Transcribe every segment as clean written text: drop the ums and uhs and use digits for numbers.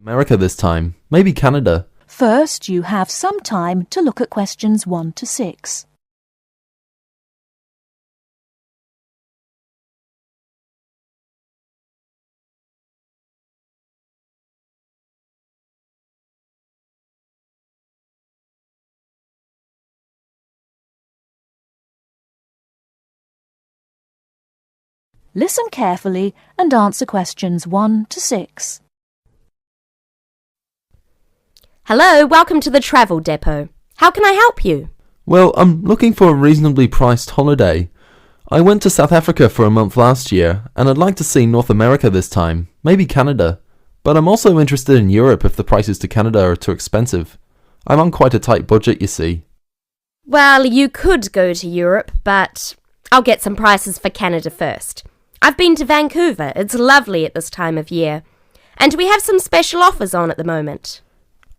America this time, maybe Canada. First, you have some time to look at questions 1 to 6. Listen carefully and answer questions 1 to 6. Hello, welcome to the travel depot. How can I help you? Well, I'm looking for a reasonably priced holiday. I went to South Africa for a month last year, and I'd like to see North America this time, maybe Canada. But I'm also interested in Europe if the prices to Canada are too expensive. I'm on quite a tight budget, you see. Well, you could go to Europe, but I'll get some prices for Canada first. I've been to Vancouver. It's lovely at this time of year. And we have some special offers on at the moment.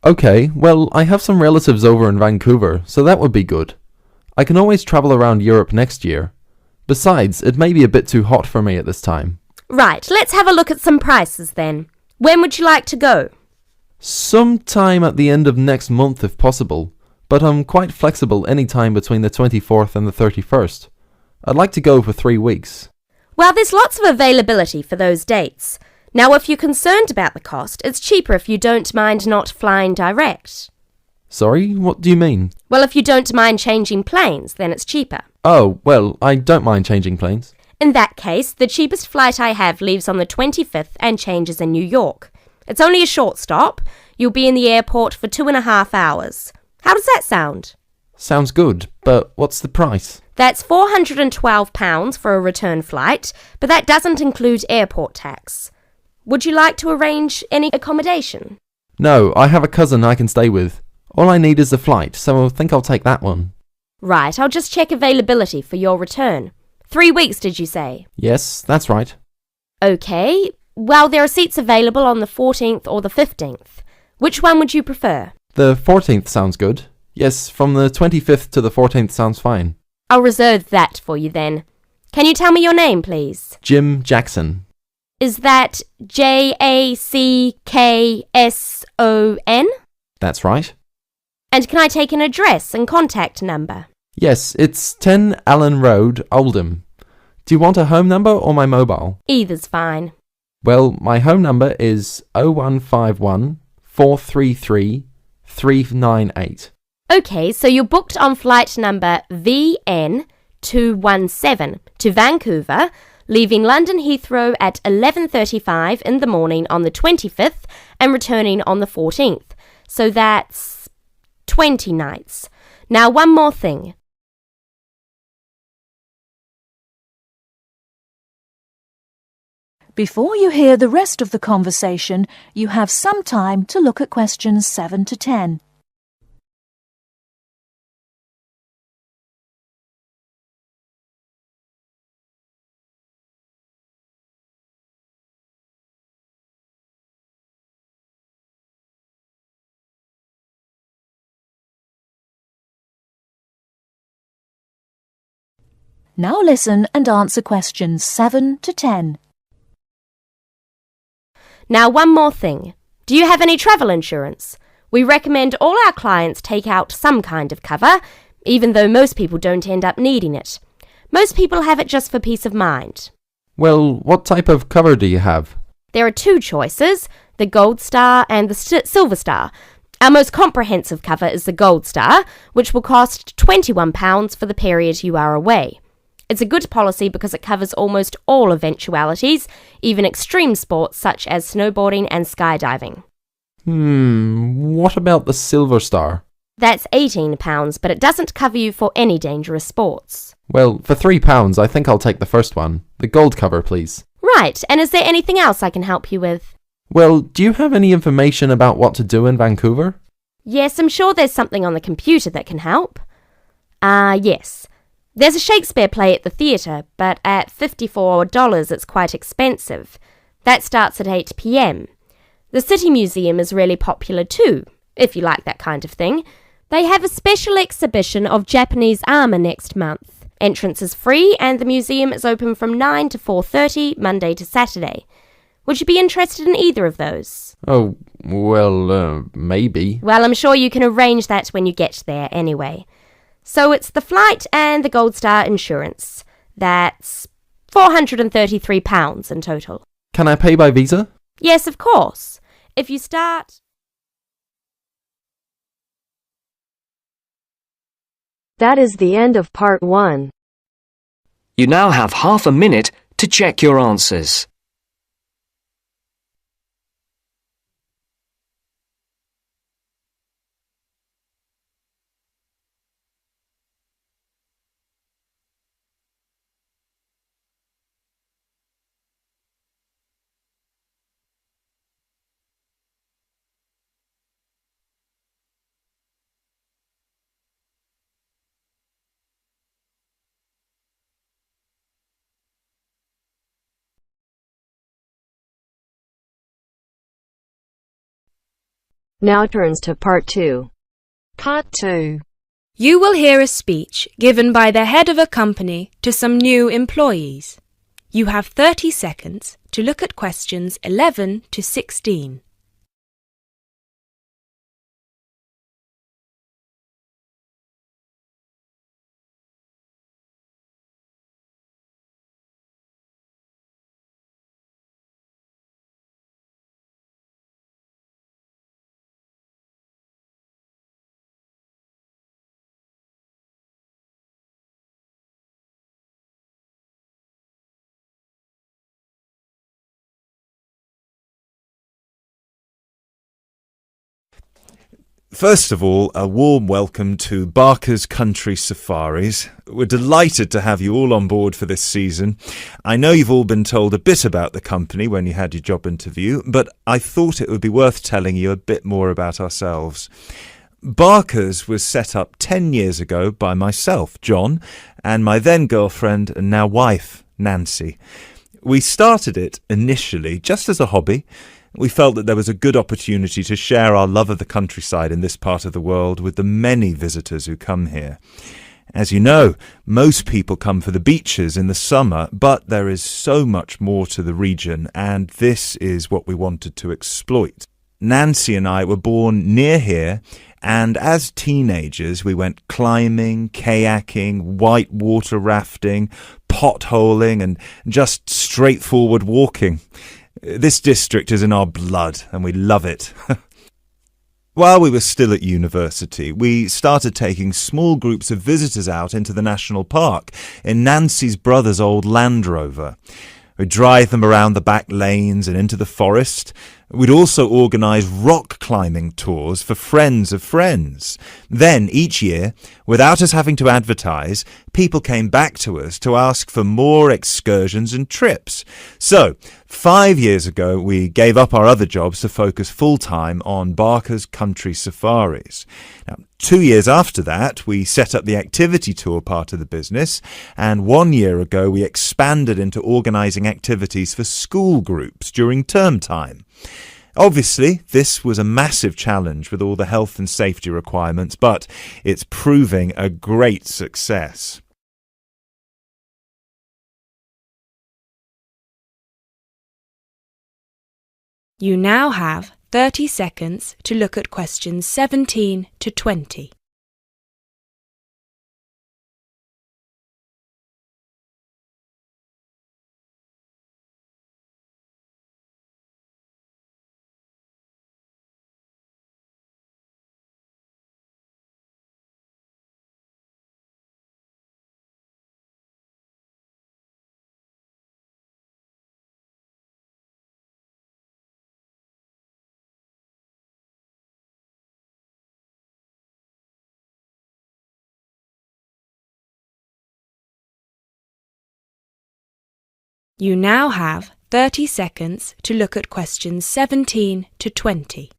Okay, well, I have some relatives over in Vancouver, so that would be good. I can always travel around Europe next year. Besides, it may be a bit too hot for me at this time. Right, let's have a look at some prices then. When would you like to go? Sometime at the end of next month if possible, but I'm quite flexible any time between the 24th and the 31st. I'd like to go for 3 weeks. Well, there's lots of availability for those dates. Now, if you're concerned about the cost, it's cheaper if you don't mind not flying direct. Sorry, what do you mean? Well, if you don't mind changing planes, then it's cheaper. Oh, well, I don't mind changing planes. In that case, the cheapest flight I have leaves on the 25th and changes in New York. It's only a short stop. You'll be in the airport for 2.5 hours. How does that sound? Sounds good, but what's the price? That's £412 for a return flight, but that doesn't include airport tax. Would you like to arrange any accommodation? No, I have a cousin I can stay with. All I need is the flight, so I think I'll take that one. Right, I'll just check availability for your return. 3 weeks, did you say? Yes, that's right. Okay, well, there are seats available on the 14th or the 15th. Which one would you prefer? The 14th sounds good. Yes, from the 25th to the 14th sounds fine. I'll reserve that for you then. Can you tell me your name, please? Jim Jackson. Is that Jackson? That's right. And can I take an address and contact number? Yes, it's 10 Allen Road, Oldham. Do you want a home number or my mobile? Either's fine. Well, my home number is 0151 433 398. Okay, so you're booked on flight number VN217 to Vancouver, leaving London Heathrow at 11:35 in the morning on the 25th and returning on the 14th. So that's 20 nights. Now, one more thing. Before you hear the rest of the conversation, you have some time to look at questions 7 to 10. Now listen and answer questions 7 to 10. Now, one more thing. Do you have any travel insurance? We recommend all our clients take out some kind of cover, even though most people don't end up needing it. Most people have it just for peace of mind. Well, what type of cover do you have? There are 2 choices, the Gold Star and the Silver Star. Our most comprehensive cover is the Gold Star, which will cost £21 for the period you are away. It's a good policy because it covers almost all eventualities, even extreme sports such as snowboarding and skydiving. What about the Silver Star? That's £18, but it doesn't cover you for any dangerous sports. Well, for £3, I think I'll take the first one. The gold cover, please. Right, and is there anything else I can help you with? Well, do you have any information about what to do in Vancouver? Yes, I'm sure there's something on the computer that can help. Yes. There's a Shakespeare play at the theatre, but at $54 it's quite expensive. That starts at 8 p.m. The City Museum is really popular too, if you like that kind of thing. They have a special exhibition of Japanese armour next month. Entrance is free and the museum is open from 9 to 4:30, Monday to Saturday. Would you be interested in either of those? Oh, well, maybe. Well, I'm sure you can arrange that when you get there anyway. So it's the flight and the Gold Star insurance. That's £433 in total. Can I pay by Visa? Yes, of course. If you start... That is the end of part 1. You now have half a minute to check your answers. Now turns to part 2. Part 2. You will hear a speech given by the head of a company to some new employees. You have 30 seconds to look at questions 11 to 16. First of all, a warm welcome to Barker's Country Safaris. We're delighted to have you all on board for this season. I know you've all been told a bit about the company when you had your job interview, but I thought it would be worth telling you a bit more about ourselves. Barker's was set up 10 years ago by myself, John, and my then girlfriend and now wife, Nancy. We started it initially just as a hobby. We felt that there was a good opportunity to share our love of the countryside in this part of the world with the many visitors who come here. As you know, most people come for the beaches in the summer, but there is so much more to the region, and this is what we wanted to exploit. Nancy and I were born near here, and as teenagers we went climbing, kayaking, whitewater rafting, potholing, and just straightforward walking. This district is in our blood, and we love it. While we were still at university, we started taking small groups of visitors out into the national park in Nancy's brother's old Land Rover. We'd drive them around the back lanes and into the forest. We'd also organise rock climbing tours for friends of friends. Then, each year, without us having to advertise, people came back to us to ask for more excursions and trips. So, 5 years ago, we gave up our other jobs to focus full-time on Barker's Country Safaris. Now, 2 years after that, we set up the activity tour part of the business, and 1 year ago, we expanded into organising activities for school groups during term time. Obviously, this was a massive challenge with all the health and safety requirements, but it's proving a great success. You now have 30 seconds to look at questions 17 to 20. You now have 30 seconds to look at questions 17 to 20.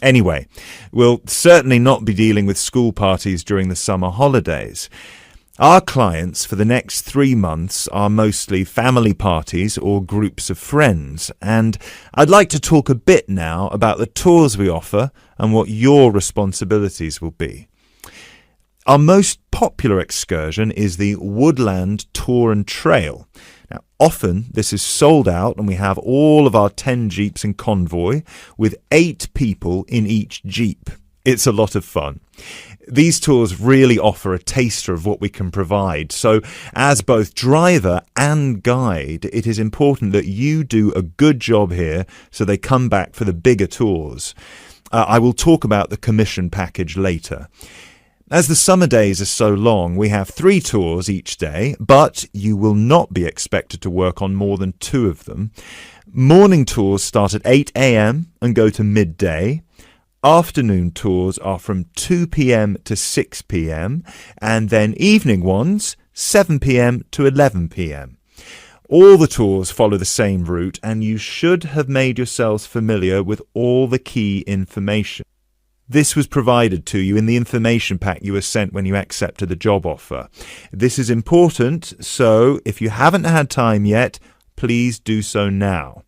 Anyway, we'll certainly not be dealing with school parties during the summer holidays. Our clients for the next 3 months are mostly family parties or groups of friends, and I'd like to talk a bit now about the tours we offer and what your responsibilities will be. Our most popular excursion is the Woodland Tour and Trail. Now, often this is sold out and we have all of our 10 jeeps in convoy with 8 people in each jeep. It's a lot of fun. These tours really offer a taster of what we can provide. So as both driver and guide, it is important that you do a good job here so they come back for the bigger tours. I will talk about the commission package later. As the summer days are so long, we have 3 tours each day, but you will not be expected to work on more than 2 of them. Morning tours start at 8 a.m. and go to midday. Afternoon tours are from 2 p.m. to 6 p.m. and then evening ones 7 p.m. to 11 p.m. All the tours follow the same route and you should have made yourselves familiar with all the key information. This was provided to you in the information pack you were sent when you accepted the job offer. This is important, so if you haven't had time yet, please do so now.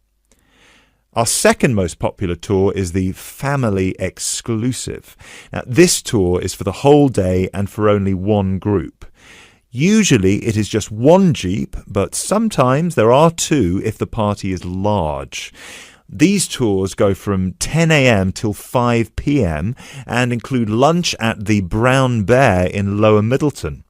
Our second most popular tour is the Family Exclusive. Now, this tour is for the whole day and for only one group. Usually it is just one jeep, but sometimes there are 2 if the party is large. These tours go from 10 a.m. till 5 p.m. and include lunch at the Brown Bear in Lower Middleton.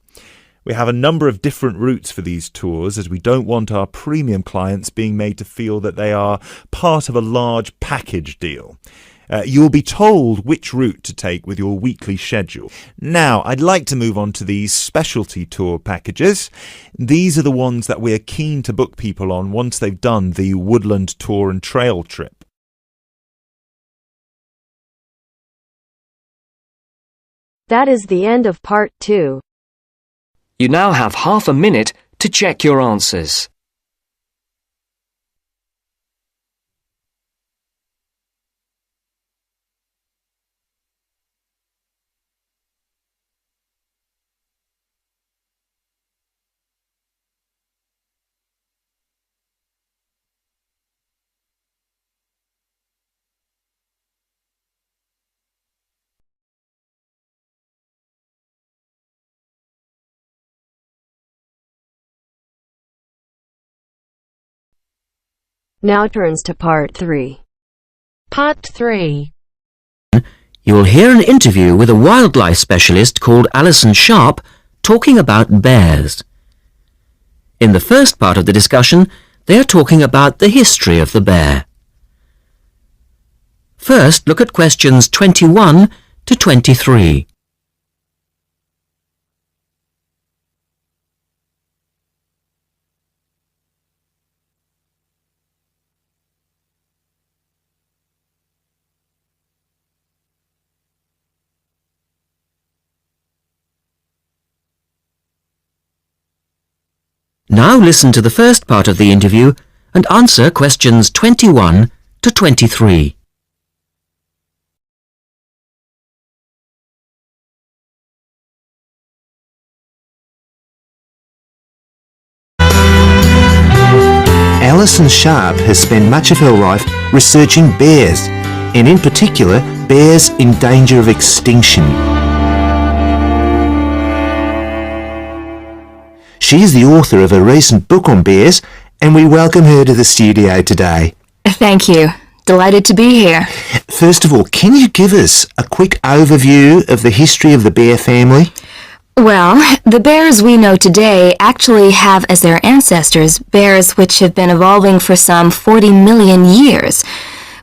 We have a number of different routes for these tours as we don't want our premium clients being made to feel that they are part of a large package deal. You will be told which route to take with your weekly schedule. Now, I'd like to move on to these specialty tour packages. These are the ones that we're keen to book people on once they've done the Woodland Tour and Trail trip. That is the end of part 2. You now have half a minute to check your answers. Now turns to part 3. Part 3. You'll hear an interview with a wildlife specialist called Alison Sharp talking about bears. In the first part of the discussion, they are talking about the history of the bear. First, look at questions 21 to 23. Now listen to the first part of the interview and answer questions 21 to 23. Alison Sharp has spent much of her life researching bears, and in particular, bears in danger of extinction. She is the author of a recent book on bears, and we welcome her to the studio today. Thank you. Delighted to be here. First of all, can you give us a quick overview of the history of the bear family? Well, the bears we know today actually have as their ancestors bears which have been evolving for some 40 million years.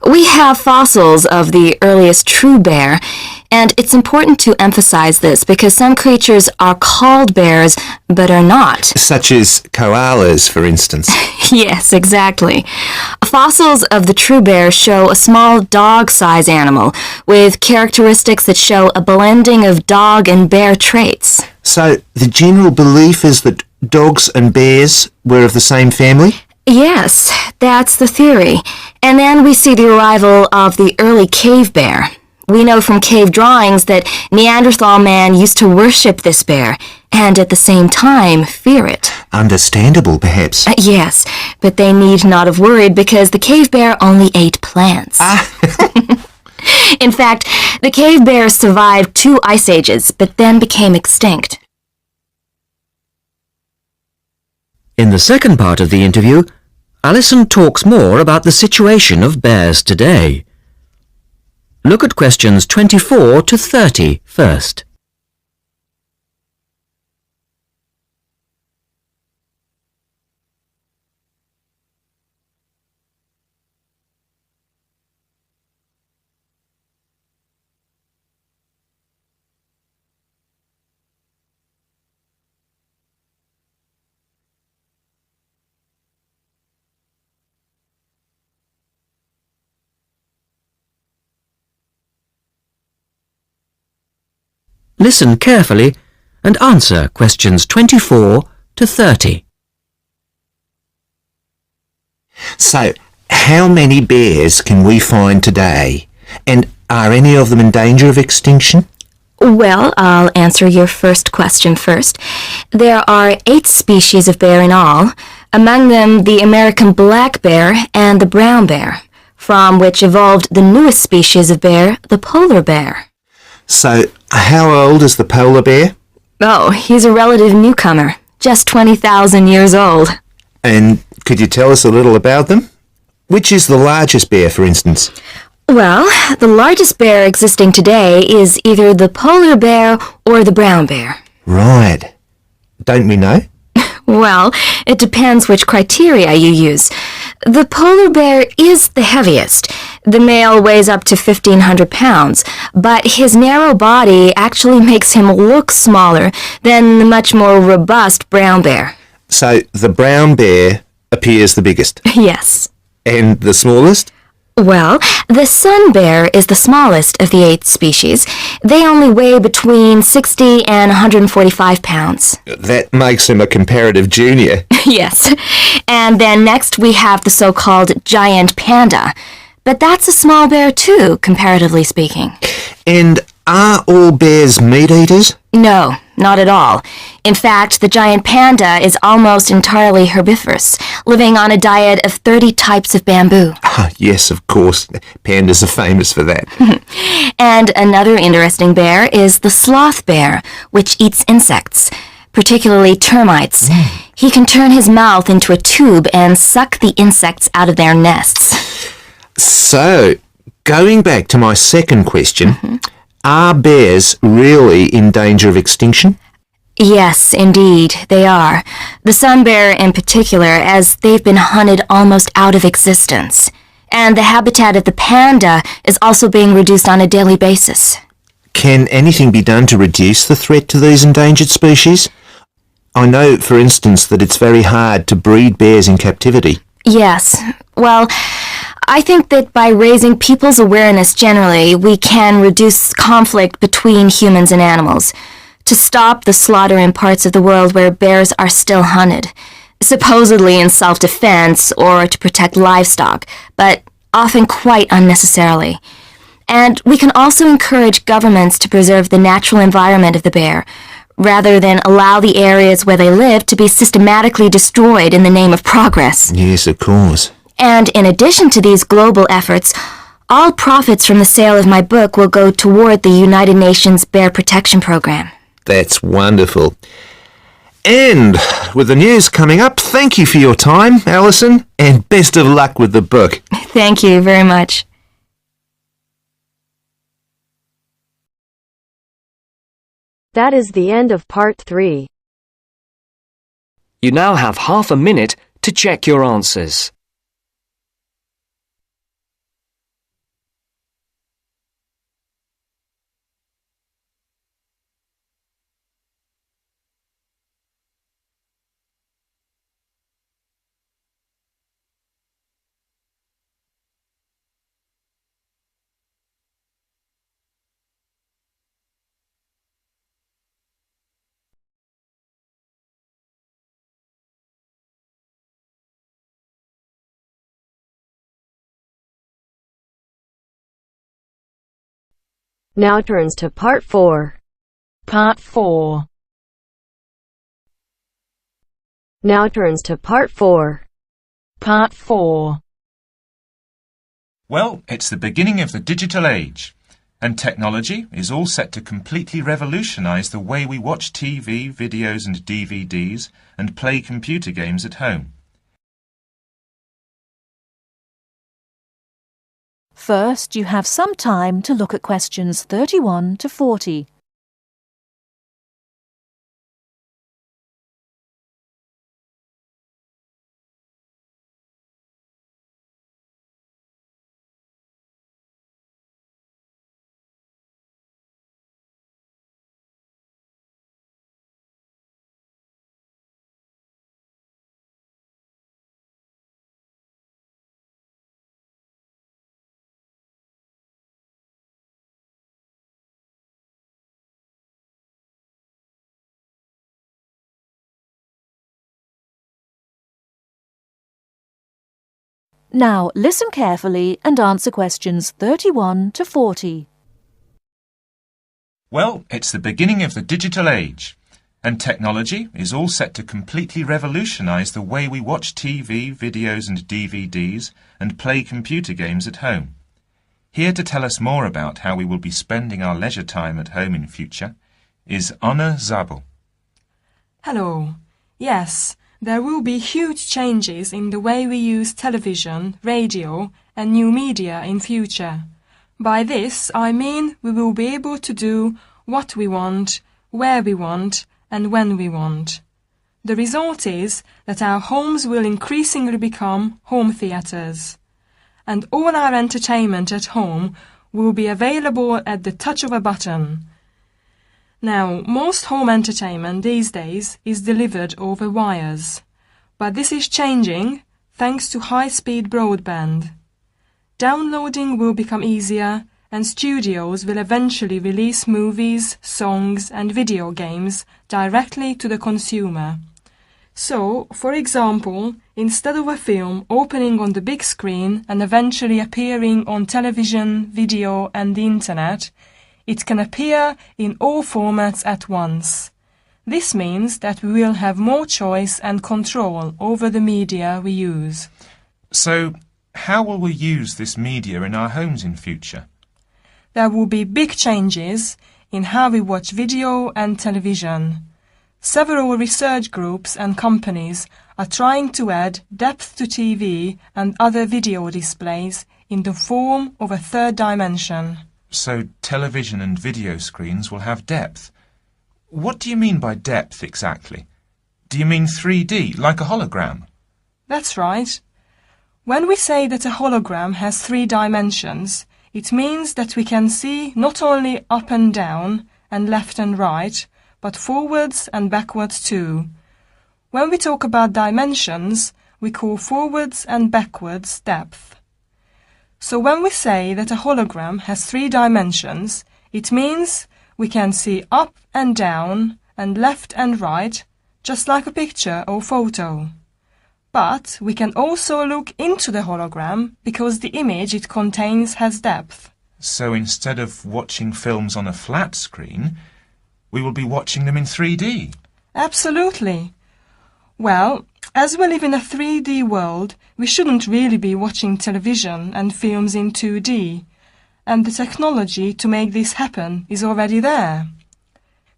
We have fossils of the earliest true bear, and it's important to emphasize this because some creatures are called bears but are not. Such as koalas, for instance. Yes, exactly. Fossils of the true bear show a small dog-size animal with characteristics that show a blending of dog and bear traits. So the general belief is that dogs and bears were of the same family? Yes, that's the theory. And then we see the arrival of the early cave bear. We know from cave drawings that Neanderthal man used to worship this bear, and at the same time fear it. Understandable, perhaps. Yes, but they need not have worried because the cave bear only ate plants. In fact, the cave bears survived 2 ice ages, but then became extinct. In the second part of the interview, Alison talks more about the situation of bears today. Look at questions 24 to 30 first. Listen carefully and answer questions 24 to 30. So, how many bears can we find today? And are any of them in danger of extinction? Well, I'll answer your first question first. There are 8 species of bear in all, among them the American black bear and the brown bear, from which evolved the newest species of bear, the polar bear. So, how old is the polar bear? Oh, he's a relative newcomer, just 20,000 years old. And could you tell us a little about them? Which is the largest bear, for instance? Well, the largest bear existing today is either the polar bear or the brown bear. Right. Don't we know? Well, it depends which criteria you use. The polar bear is the heaviest. The male weighs up to 1,500 pounds, but his narrow body actually makes him look smaller than the much more robust brown bear. So, the brown bear appears the biggest. Yes. And the smallest? Well, the sun bear is the smallest of the 8 species. They only weigh between 60 and 145 pounds. That makes him a comparative junior. Yes. And then next we have the so-called giant panda. But that's a small bear too, comparatively speaking. And are all bears meat eaters? No, not at all. In fact, the giant panda is almost entirely herbivorous, living on a diet of 30 types of bamboo. Yes, of course. Pandas are famous for that. And another interesting bear is the sloth bear, which eats insects, particularly termites. He can turn his mouth into a tube and suck the insects out of their nests. So, going back to my second question, are bears really in danger of extinction? Yes, indeed, they are. The sun bear in particular, as they've been hunted almost out of existence. And the habitat of the panda is also being reduced on a daily basis. Can anything be done to reduce the threat to these endangered species? I know, for instance, that it's very hard to breed bears in captivity. Yes. Well, I think that by raising people's awareness generally, we can reduce conflict between humans and animals, to stop the slaughter in parts of the world where bears are still hunted, supposedly in self-defense or to protect livestock, but often quite unnecessarily. And we can also encourage governments to preserve the natural environment of the bear, rather than allow the areas where they live to be systematically destroyed in the name of progress. Yes, of course. And in addition to these global efforts, all profits from the sale of my book will go toward the United Nations Bear Protection Program. That's wonderful. And with the news coming up, thank you for your time, Alison, and best of luck with the book. Thank you very much. That is the end of part 3. You now have half a minute to check your answers. Now turns to part 4. Part 4. Now turns to part 4. Part 4. Well, it's the beginning of the digital age, and technology is all set to completely revolutionise the way we watch TV, videos and DVDs and play computer games at home. First, you have some time to look at questions 31 to 40. Now listen carefully and answer questions 31 to 40. Well, it's the beginning of the digital age, and technology is all set to completely revolutionise the way we watch TV, videos and DVDs and play computer games at home. Here to tell us more about how we will be spending our leisure time at home in future is Anna Zabel. Hello. Yes, there will be huge changes in the way we use television, radio and new media in future. By this, I mean we will be able to do what we want, where we want and when we want. The result is that our homes will increasingly become home theatres, and all our entertainment at home will be available at the touch of a button. Now, most home entertainment these days is delivered over wires, but this is changing thanks to high-speed broadband. Downloading will become easier, and studios will eventually release movies, songs and video games directly to the consumer. So, for example, instead of a film opening on the big screen and eventually appearing on television, video and the internet, it can appear in all formats at once. This means that we will have more choice and control over the media we use. So, how will we use this media in our homes in future? There will be big changes in how we watch video and television. Several research groups and companies are trying to add depth to TV and other video displays in the form of a third dimension. So television and video screens will have depth. What do you mean by depth exactly? Do you mean 3D, like a hologram? That's right. When we say that a hologram has 3 dimensions, it means that we can see not only up and down and left and right, but forwards and backwards too. When we talk about dimensions, we call forwards and backwards depth. So when we say that a hologram has 3 dimensions, it means we can see up and down and left and right, just like a picture or photo. But we can also look into the hologram because the image it contains has depth. So instead of watching films on a flat screen, we will be watching them in 3D? Absolutely. Well, as we live in a 3D world, we shouldn't really be watching television and films in 2D, and the technology to make this happen is already there.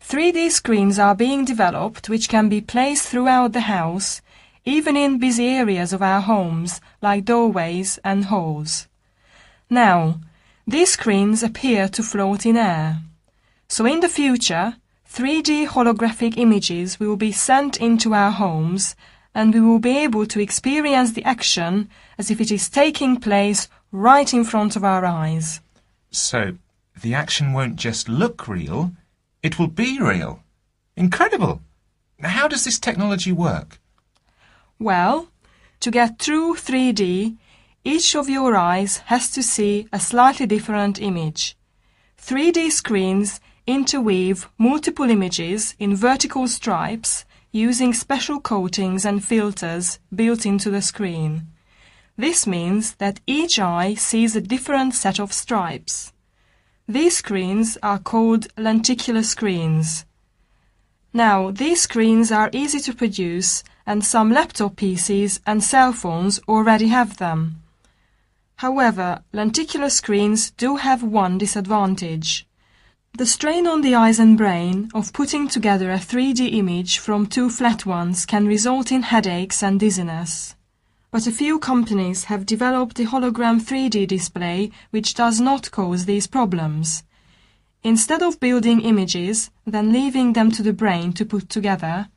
3D screens are being developed which can be placed throughout the house, even in busy areas of our homes, like doorways and halls. Now, these screens appear to float in air. So in the future, 3D holographic images will be sent into our homes, and we will be able to experience the action as if it is taking place right in front of our eyes. So, the action won't just look real, it will be real. Incredible! How does this technology work? Well, to get true 3D, each of your eyes has to see a slightly different image. 3D screens interweave multiple images in vertical stripes using special coatings and filters built into the screen. This means that each eye sees a different set of stripes. These screens are called lenticular screens. Now, these screens are easy to produce, and some laptop PCs and cell phones already have them. However, lenticular screens do have one disadvantage. The strain on the eyes and brain of putting together a 3D image from two flat ones can result in headaches and dizziness. But a few companies have developed a hologram 3D display which does not cause these problems. Instead of building images, then leaving them to the brain to put together,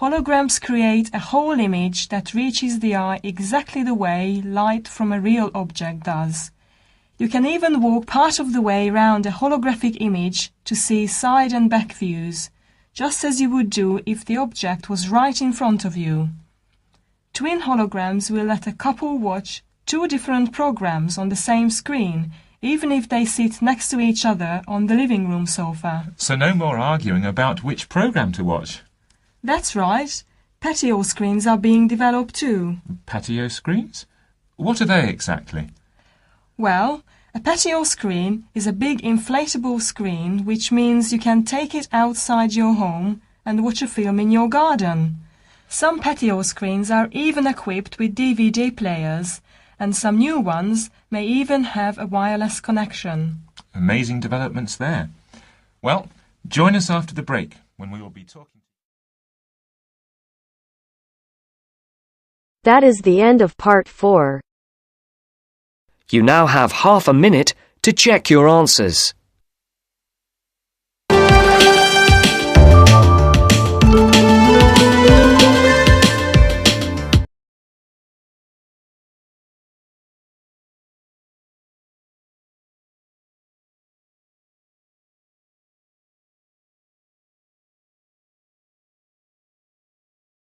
holograms create a whole image that reaches the eye exactly the way light from a real object does. You can even walk part of the way round a holographic image to see side and back views, just as you would do if the object was right in front of you. Twin holograms will let a couple watch two different programs on the same screen, even if they sit next to each other on the living room sofa. So no more arguing about which program to watch. That's right. Patio screens are being developed too. Patio screens? What are they exactly? Well, a patio screen is a big inflatable screen, which means you can take it outside your home and watch a film in your garden. Some patio screens are even equipped with DVD players, and some new ones may even have a wireless connection. Amazing developments there. Well, join us after the break when we will be talking. That is the end of part 4. You now have half a minute to check your answers.